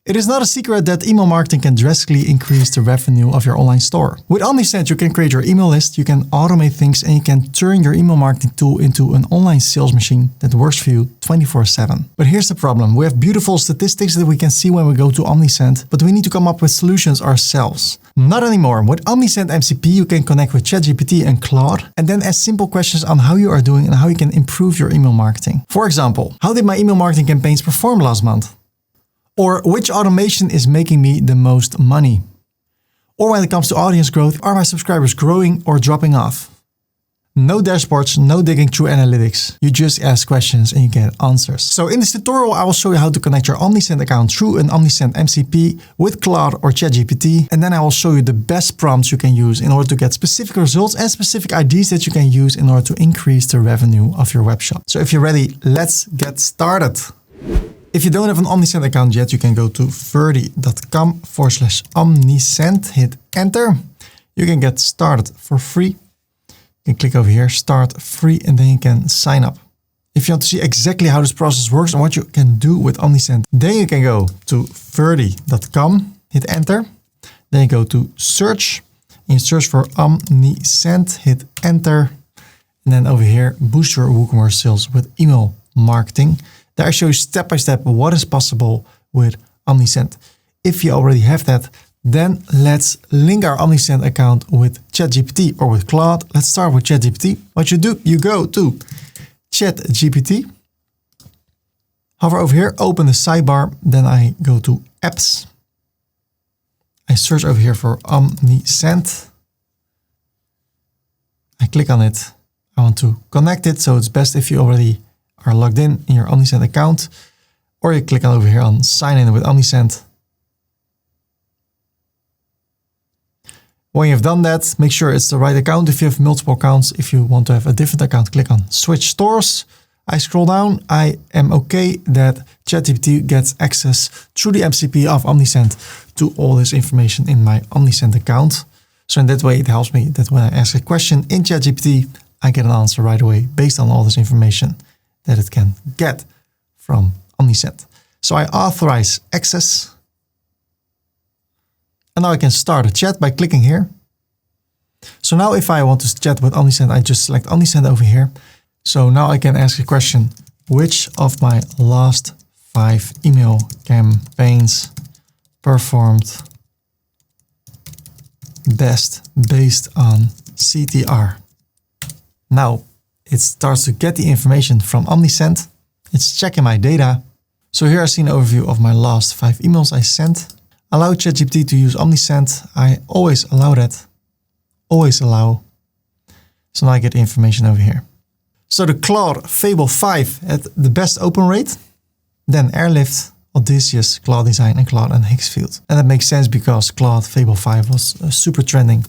It is not a secret that email marketing can drastically increase the revenue of your online store. With Omnisend, you can create your email list, you can automate things, and you can turn your email marketing tool into an online sales machine that works for you 24/7. But here's the problem. We have beautiful statistics that we can see when we go to Omnisend, but we need to come up with solutions ourselves. Not anymore. With Omnisend MCP, you can connect with ChatGPT and Claude, and then ask simple questions on how you are doing and how you can improve your email marketing. For example, how did my email marketing campaigns perform last month? Or which automation is making me the most money? Or when it comes to audience growth, are my subscribers growing or dropping off? No dashboards, no digging through analytics. You just ask questions and you get answers. So in this tutorial, I will show you how to connect your Omnisend account through an Omnisend MCP with Claude or ChatGPT. And then I will show you the best prompts you can use in order to get specific results and specific ideas that you can use in order to increase the revenue of your webshop. So if you're ready, let's get started. If you don't have an Omnisend account yet, you can go to ferdy.com/Omnisend, hit enter. You can get started for free. You can click over here, start free, and then you can sign up. If you want to see exactly how this process works and what you can do with Omnisend, then you can go to ferdy.com, hit enter. Then you go to search, and you search for Omnisend, hit enter. And then over here, boost your WooCommerce sales with email marketing. There I show you step by step what is possible with Omnisend. If you already have that, then let's link our Omnisend account with ChatGPT or with Claude. Let's start with ChatGPT. What you do, you go to ChatGPT, hover over here, open the sidebar, then I go to apps. I search over here for Omnisend. I click on it. I want to connect it, so it's best if you already are logged in your Omnisend account, or you click on over here on sign in with Omnisend. When you've done that, make sure it's the right account. If you have multiple accounts, if you want to have a different account, click on switch stores. I scroll down. I am okay that ChatGPT gets access through the MCP of Omnisend to all this information in my Omnisend account. So in that way, it helps me that when I ask a question in ChatGPT, I get an answer right away based on all this information that it can get from Omnisend. So I authorize access. And now I can start a chat by clicking here. So now if I want to chat with Omnisend, I just select Omnisend over here. So now I can ask a question, which of my last 5 email campaigns performed best based on CTR? Now it starts to get the information from Omnisend. It's checking my data. So here I see an overview of my last 5 emails I sent. Allow ChatGPT to use Omnisend. I always allow that. Always allow. So now I get the information over here. So the Claude Fable 5 had the best open rate. Then Airlift, Odysseus, Claude Design, and Claude and Hicksfield. And that makes sense because Claude Fable 5 was super trending.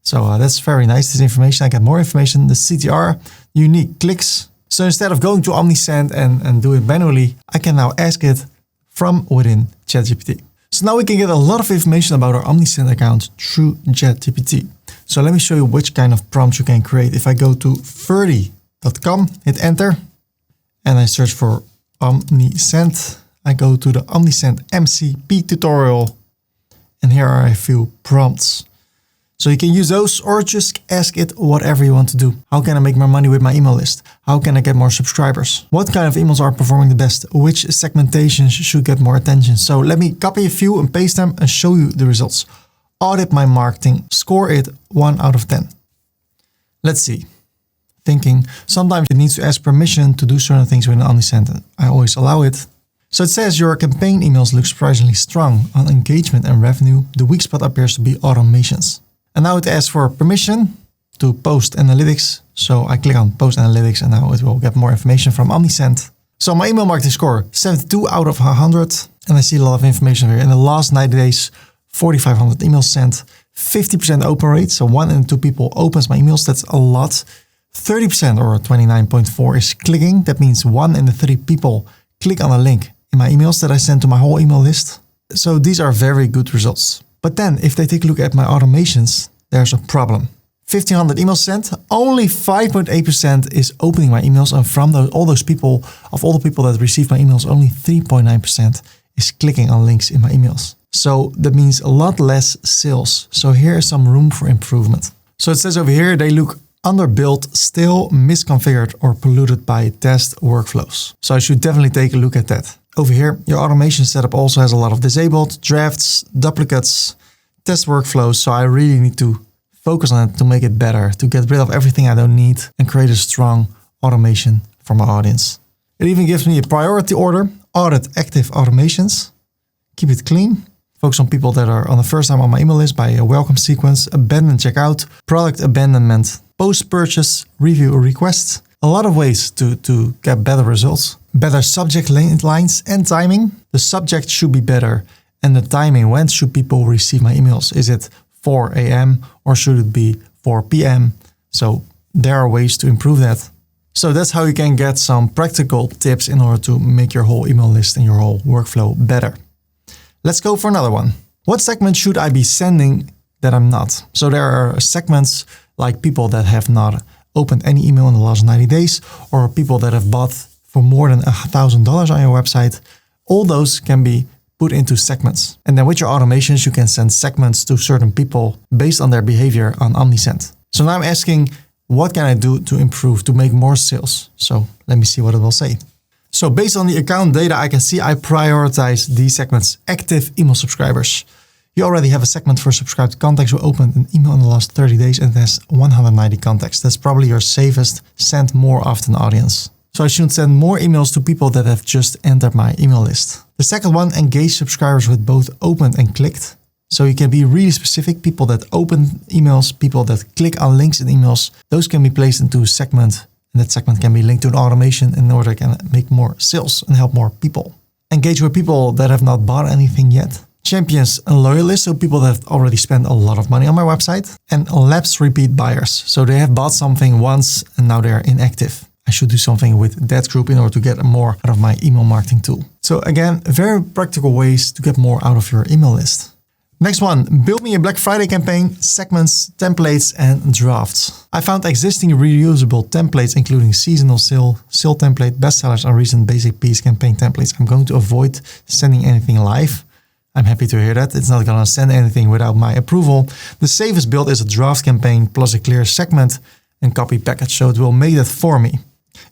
So that's very nice, this information. I get more information, the CTR, unique clicks. So instead of going to Omnisend and do it manually, I can now ask it from within ChatGPT. So now we can get a lot of information about our Omnisend account through ChatGPT. So let me show you which kind of prompts you can create. If I go to ferdy.com, hit enter, and I search for Omnisend, I go to the Omnisend MCP tutorial, and here are a few prompts. So you can use those or just ask it whatever you want to do. How can I make more money with my email list? How can I get more subscribers? What kind of emails are performing the best? Which segmentations should get more attention? So let me copy a few and paste them and show you the results. Audit my marketing, score it 1 out of 10. Let's see. Thinking, sometimes it needs to ask permission to do certain things within Omnisend. I always allow it. So it says your campaign emails look surprisingly strong on engagement and revenue. The weak spot appears to be automations. And now it asks for permission to post analytics. So I click on post analytics and now it will get more information from Omnisend. So my email marketing score, 72 out of 100. And I see a lot of information here. In the last 90 days, 4,500 emails sent, 50% open rate. So 1 in 2 people opens my emails. That's a lot. 30% or 29.4 is clicking. That means 1 in the 3 people click on a link in my emails that I send to my whole email list. So these are very good results. But then if they take a look at my automations, there's a problem. 1,500 emails sent, only 5.8% is opening my emails. And from all those people, of all the people that receive my emails, only 3.9% is clicking on links in my emails. So that means a lot less sales. So here is some room for improvement. So it says over here, they look underbuilt, stale, misconfigured, or polluted by test workflows. So I should definitely take a look at that. Over here, your automation setup also has a lot of disabled, drafts, duplicates, test workflows. So I really need to focus on it to make it better, to get rid of everything I don't need and create a strong automation for my audience. It even gives me a priority order, audit active automations, keep it clean, focus on people that are on the first time on my email list by a welcome sequence, abandon checkout, product abandonment, post-purchase, review requests. A lot of ways to get better results. Better subject lines and timing. The subject should be better and the timing. When should people receive my emails? Is it 4 a.m. or should it be 4 p.m.? So there are ways to improve that. So that's how you can get some practical tips in order to make your whole email list and your whole workflow better. Let's go for another one. What segment should I be sending that I'm not? So there are segments like people that have not opened any email in the last 90 days or people that have bought for more than $1,000 on your website. All those can be put into segments. And then with your automations, you can send segments to certain people based on their behavior on Omnisend. So now I'm asking, what can I do to improve, to make more sales? So let me see what it will say. So based on the account data, I can see I prioritize these segments: active email subscribers. You already have a segment for subscribed contacts who opened an email in the last 30 days and it has 190 contacts. That's probably your safest send more often audience. So I should send more emails to people that have just entered my email list. The second one, engage subscribers with both opened and clicked. So you can be really specific. People that open emails, people that click on links in emails, those can be placed into a segment. And that segment can be linked to an automation in order to make more sales and help more people. Engage with people that have not bought anything yet. Champions and loyalists, so people that have already spent a lot of money on my website. And lapsed repeat buyers. So they have bought something once and now they're inactive. I should do something with that group in order to get more out of my email marketing tool. So again, very practical ways to get more out of your email list. Next one, build me a Black Friday campaign, segments, templates, and drafts. I found existing reusable templates, including seasonal sale template, bestsellers, and recent basic piece campaign templates. I'm going to avoid sending anything live. I'm happy to hear that. It's not going to send anything without my approval. The safest build is a draft campaign plus a clear segment and copy package, so it will make that for me.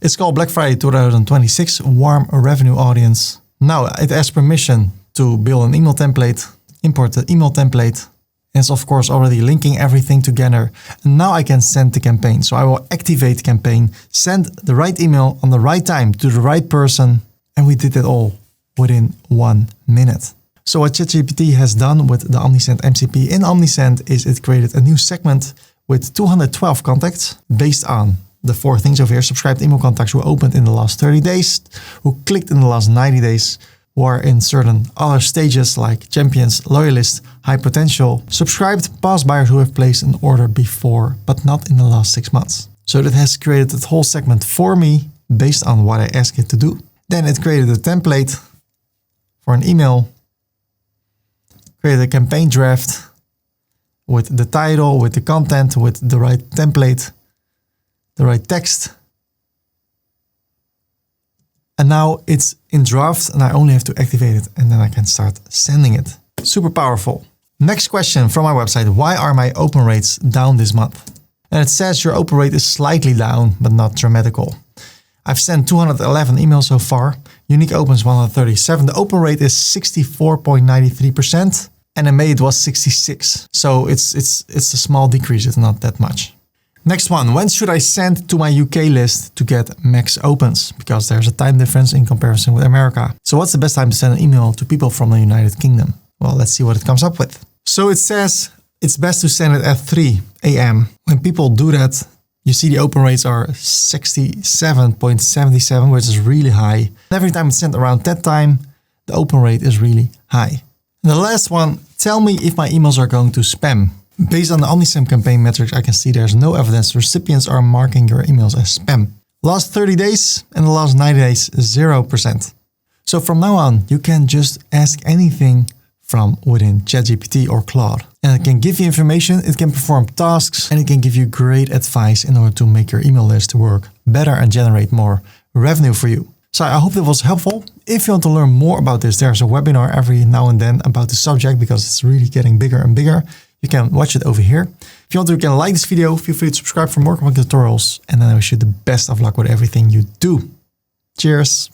It's called Black Friday 2026, warm revenue audience. Now it asks permission to build an email template, import the email template. It's of course already linking everything together. And now I can send the campaign. So I will activate campaign, send the right email on the right time to the right person. And we did it all within 1 minute. So what ChatGPT has done with the Omnisend MCP in Omnisend is it created a new segment with 212 contacts based on the 4 things over here: subscribed email contacts who opened in the last 30 days, who clicked in the last 90 days, who are in certain other stages like champions, loyalists, high potential, subscribed past buyers who have placed an order before, but not in the last 6 months. So that has created that whole segment for me based on what I asked it to do. Then it created a template for an email, created a campaign draft with the title, with the content, with the right template, the right text. And now it's in draft and I only have to activate it and then I can start sending it. Super powerful. Next question from my website. Why are my open rates down this month? And it says your open rate is slightly down, but not dramatical. I've sent 211 emails so far. Unique opens 137. The open rate is 64.93%. And in May it was 66. So it's a small decrease. It's not that much. Next one, when should I send to my UK list to get max opens? Because there's a time difference in comparison with America. So what's the best time to send an email to people from the United Kingdom? Well, let's see what it comes up with. So it says it's best to send it at 3 a.m. When people do that, you see the open rates are 67.77, which is really high. Every time it's sent around that time, the open rate is really high. And the last one, tell me if my emails are going to spam. Based on the Omnisend campaign metrics, I can see there's no evidence recipients are marking your emails as spam. Last 30 days and the last 90 days, 0%. So from now on, you can just ask anything from within ChatGPT or Claude. And it can give you information, it can perform tasks, and it can give you great advice in order to make your email list work better and generate more revenue for you. So I hope that was helpful. If you want to learn more about this, there's a webinar every now and then about the subject because it's really getting bigger and bigger. You can watch it over here. If you want to, you can like this video, feel free to subscribe for more tutorials. And then I wish you the best of luck with everything you do. Cheers.